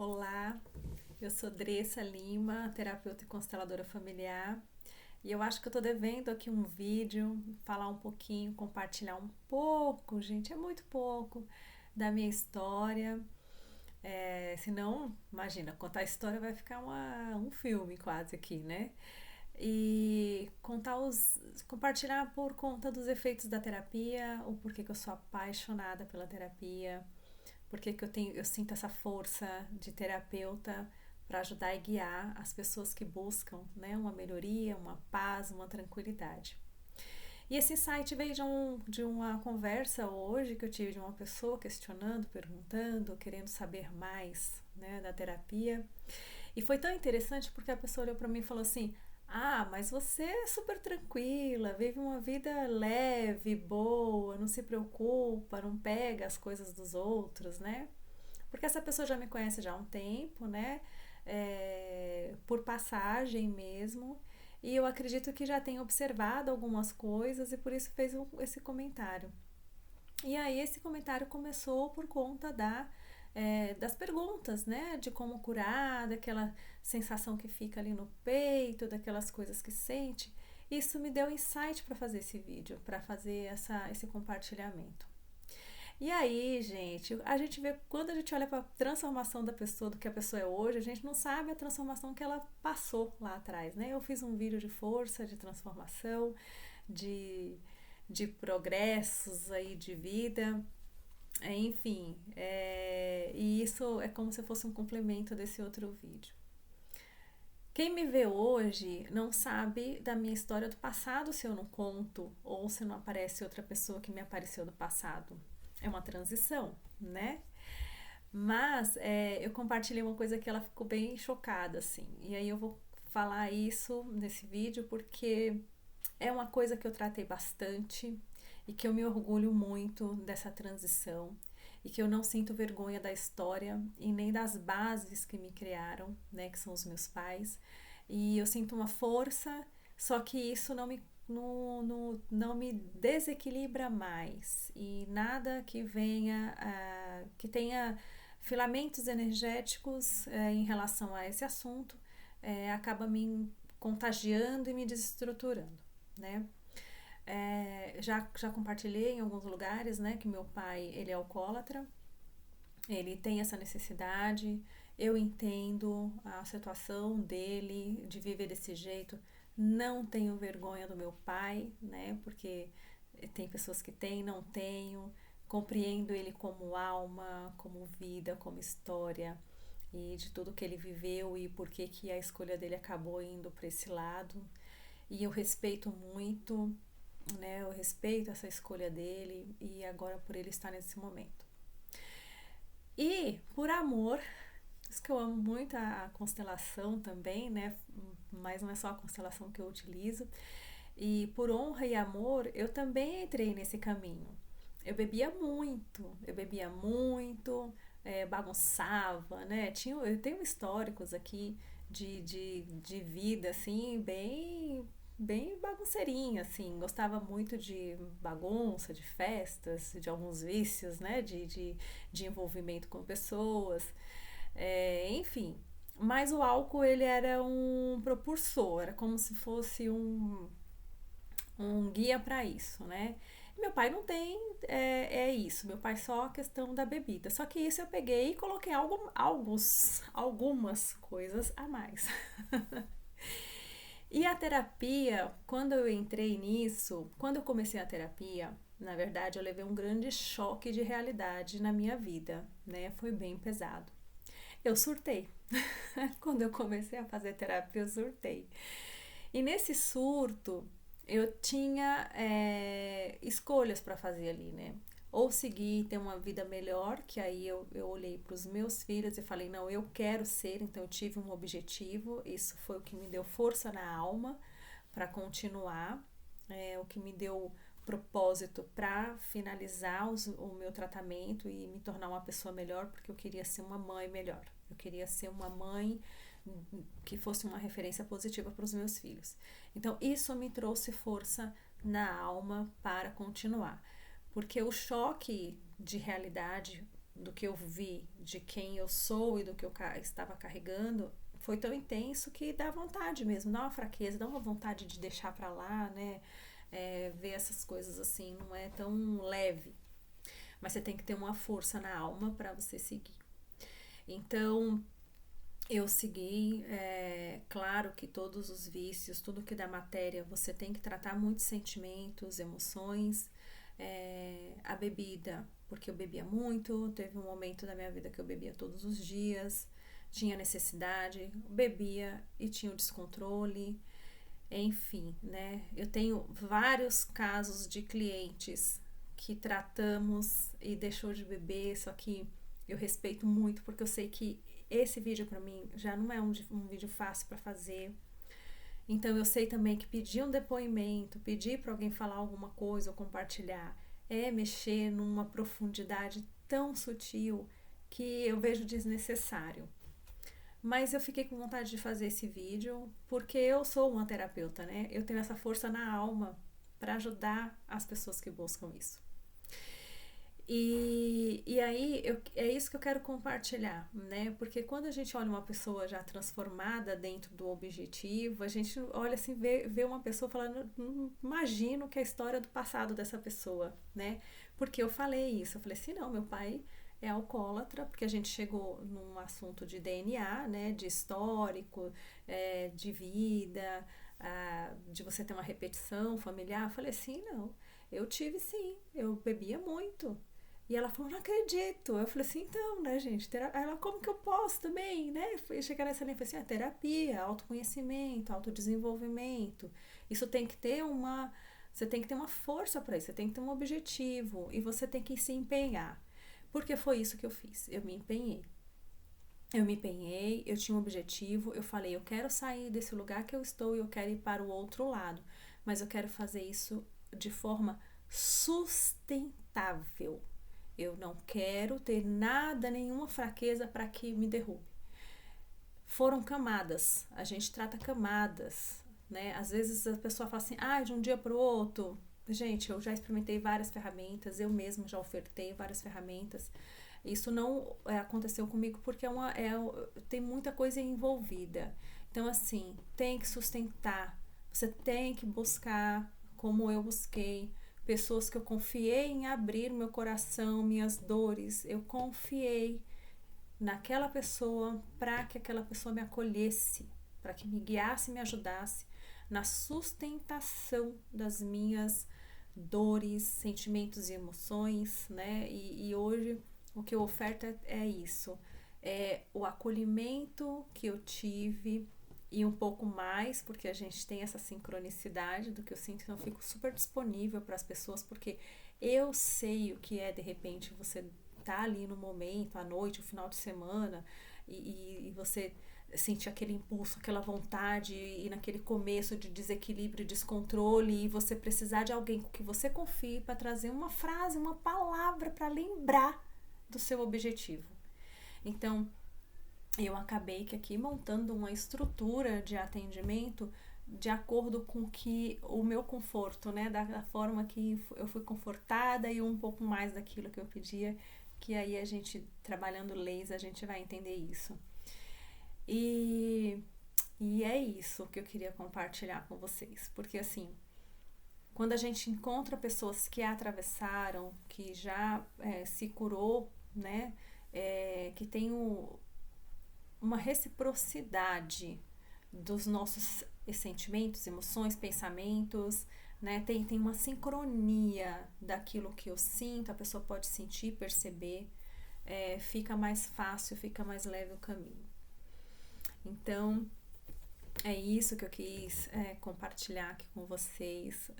Olá, eu sou Dressa Lima, terapeuta e consteladora familiar, e eu acho que eu tô devendo aqui um vídeo, falar um pouquinho, compartilhar um pouco, gente, é muito pouco, da minha história. Senão, imagina, contar a história vai ficar um filme quase aqui, né? E compartilhar por conta dos efeitos da terapia, o porquê que eu sou apaixonada pela terapia, porque que eu sinto essa força de terapeuta para ajudar e guiar as pessoas que buscam, né, uma melhoria, uma paz, uma tranquilidade. E esse insight veio de uma conversa hoje que eu tive de uma pessoa questionando, perguntando, querendo saber mais, né, da terapia. E foi tão interessante porque a pessoa olhou para mim e falou assim: Ah, mas você é super tranquila, vive uma vida leve, boa, não se preocupa, não pega as coisas dos outros, né? Porque essa pessoa já me conhece já há um tempo, né? Por passagem mesmo. E eu acredito que já tem observado algumas coisas e por isso fez esse comentário. E aí esse comentário começou por conta das perguntas, né? De como curar, daquela sensação que fica ali no peito, daquelas coisas que sente. Isso me deu insight para fazer esse vídeo, para fazer esse compartilhamento. E aí, gente, a gente vê, quando a gente olha para a transformação da pessoa, do que a pessoa é hoje, a gente não sabe a transformação que ela passou lá atrás, né? Eu fiz um vídeo de força, de transformação, de, de progressos aí de vida, enfim, e isso é como se fosse um complemento desse outro vídeo. Quem me vê hoje não sabe da minha história do passado se eu não conto ou se não aparece outra pessoa que me apareceu do passado. É uma transição, né? Mas eu compartilhei uma coisa que ela ficou bem chocada, assim. E aí eu vou falar isso nesse vídeo porque é uma coisa que eu tratei bastante e que eu me orgulho muito dessa transição e que eu não sinto vergonha da história e nem das bases que me criaram, né, que são os meus pais. E eu sinto uma força, só que isso não me desequilibra mais e nada que venha, que tenha filamentos energéticos em relação a esse assunto acaba me contagiando e me desestruturando, né? Já compartilhei em alguns lugares, né, que meu pai, ele é alcoólatra, ele tem essa necessidade, eu entendo a situação dele de viver desse jeito, não tenho vergonha do meu pai, né, porque tem pessoas que têm, não tenho, compreendo ele como alma, como vida, como história e de tudo que ele viveu e por que que a escolha dele acabou indo para esse lado. E eu respeito muito, né? Eu respeito essa escolha dele e agora por ele estar nesse momento. E por amor, isso que eu amo muito a constelação também, né? Mas não é só a constelação que eu utilizo. E por honra e amor, eu também entrei nesse caminho. Eu bebia muito, bagunçava, né? Eu tenho históricos aqui de vida, assim, bem bagunceirinha, assim. Gostava muito de bagunça, de festas, de alguns vícios, né? De envolvimento com pessoas, enfim. Mas o álcool, ele era um propulsor, era como se fosse um guia para isso, né? Meu pai não tem isso, meu pai só a questão da bebida. Só que isso eu peguei e coloquei algumas coisas a mais. E a terapia, quando eu entrei nisso, quando eu comecei a terapia, na verdade eu levei um grande choque de realidade na minha vida, né? Foi bem pesado. Eu surtei. Quando eu comecei a fazer terapia, eu surtei. E nesse surto, eu tinha escolhas para fazer ali, né? Ou seguir e ter uma vida melhor, que aí eu olhei para os meus filhos e falei, não, eu quero ser, então eu tive um objetivo, isso foi o que me deu força na alma para continuar, o que me deu propósito para finalizar o meu tratamento e me tornar uma pessoa melhor, porque eu queria ser uma mãe melhor, eu queria ser uma mãe que fosse uma referência positiva para os meus filhos. Então, isso me trouxe força na alma para continuar, porque o choque de realidade do que eu vi, de quem eu sou e do que eu estava carregando, foi tão intenso que dá vontade mesmo, dá uma fraqueza, dá uma vontade de deixar pra lá, né? Ver essas coisas assim, não é tão leve, mas você tem que ter uma força na alma para você seguir. Então, eu segui, claro que todos os vícios, tudo que dá matéria, você tem que tratar muitos sentimentos, emoções, a bebida, porque eu bebia muito, teve um momento da minha vida que eu bebia todos os dias, tinha necessidade, bebia e tinha o descontrole, enfim, né? Eu tenho vários casos de clientes que tratamos e deixou de beber, só que eu respeito muito porque eu sei que esse vídeo para mim já não é um vídeo fácil para fazer. Então eu sei também que pedir um depoimento, pedir para alguém falar alguma coisa ou compartilhar, mexer numa profundidade tão sutil que eu vejo desnecessário. Mas eu fiquei com vontade de fazer esse vídeo porque eu sou uma terapeuta, né? Eu tenho essa força na alma para ajudar as pessoas que buscam isso. E aí é isso que eu quero compartilhar, né? Porque quando a gente olha uma pessoa já transformada dentro do objetivo, a gente olha assim, vê uma pessoa falando, imagino que é a história do passado dessa pessoa, né? Porque eu falei isso, eu falei assim, não, meu pai é alcoólatra, porque a gente chegou num assunto de DNA, né? De histórico, de vida, de você ter uma repetição familiar. Eu falei assim, não, eu tive sim, eu bebia muito. E ela falou, não acredito. Eu falei assim, então, né, gente? Ela, como que eu posso também, né? E chegar nessa linha, eu falei assim, terapia, autoconhecimento, autodesenvolvimento. Isso tem que ter você tem que ter uma força para isso, você tem que ter um objetivo e você tem que se empenhar. Porque foi isso que eu fiz, eu me empenhei. Eu tinha um objetivo, eu falei, eu quero sair desse lugar que eu estou e eu quero ir para o outro lado. Mas eu quero fazer isso de forma sustentável. Eu não quero ter nada, nenhuma fraqueza para que me derrube. Foram camadas, a gente trata camadas, né? Às vezes a pessoa fala assim, de um dia para o outro. Gente, eu já experimentei várias ferramentas, eu mesma já ofertei várias ferramentas. Isso não aconteceu comigo porque tem muita coisa envolvida. Então, assim, tem que sustentar, você tem que buscar, como eu busquei, pessoas que eu confiei em abrir meu coração, minhas dores, eu confiei naquela pessoa para que aquela pessoa me acolhesse, para que me guiasse e me ajudasse na sustentação das minhas dores, sentimentos e emoções, né? E hoje o que eu oferto é isso, é o acolhimento que eu tive e um pouco mais, porque a gente tem essa sincronicidade do que eu sinto, então eu fico super disponível para as pessoas, porque eu sei o que é, de repente, você tá ali no momento, à noite, o final de semana, e você sentir aquele impulso, aquela vontade, e naquele começo de desequilíbrio, descontrole, e você precisar de alguém com que você confie para trazer uma frase, uma palavra para lembrar do seu objetivo. Então, eu acabei que aqui montando uma estrutura de atendimento de acordo com que o meu conforto, né, da forma que eu fui confortada e um pouco mais daquilo que eu pedia, que aí a gente, trabalhando leis, a gente vai entender isso. E é isso que eu queria compartilhar com vocês, porque assim, quando a gente encontra pessoas que atravessaram, que já se curou, né, que tem uma reciprocidade dos nossos sentimentos, emoções, pensamentos, né? Tem uma sincronia daquilo que eu sinto, a pessoa pode sentir, perceber, fica mais fácil, fica mais leve o caminho. Então, é isso que eu quis compartilhar aqui com vocês.